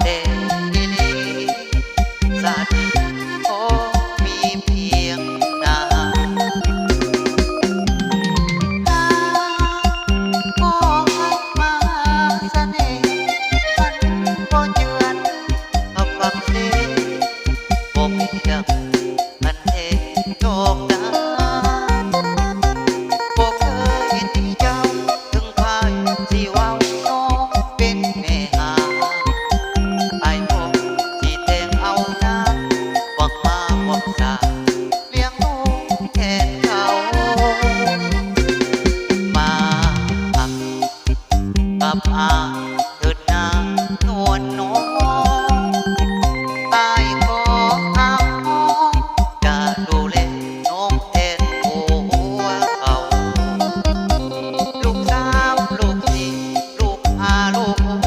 เด็กดีสัตว์โอมีเพียงนาก็มาเสน่ห์มันก็เจือนกับฟังเสียงผมเพียงมันเทโชคดาบอกเคยที่เจ้าถึงพายสิเว้าน้องเป็นแม่หาไอ้พงที่แทงเอาน้ำบอกมาบอกสาเลี้ยงลูกแทนเขามาหักกับอาเถิดนางนวลน้องตายขออ้างน้องจะดูแลน้องแทนผัวเขาลูกสามลูกสี่ลูกห้าลูกหก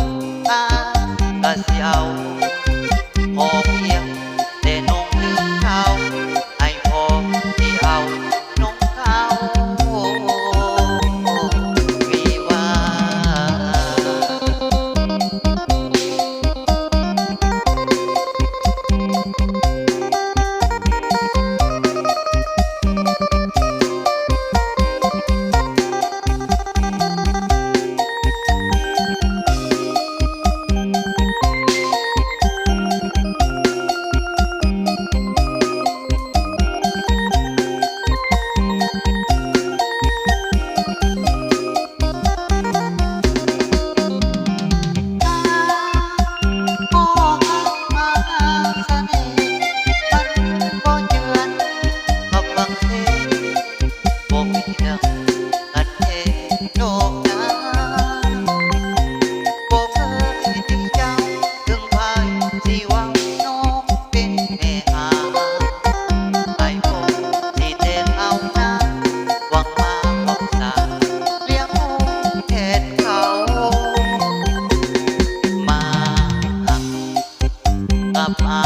ก็เสียวพอเพียงแต่น้องลืมเขาให้พอที่เอาน้องเขาวิวา ก็มาเสน่ห์มันก็เจือนกับฟังเสียงบอกเพียงอันเทโลกนาบอกเคยที่เจ้าถึงพายสิเว้าน้องเป็นแม่หาไอ้พงที่แทงเอาน้ำหวังมาบอกสาเลี้ยงลูกแทนเขามาหักกับอา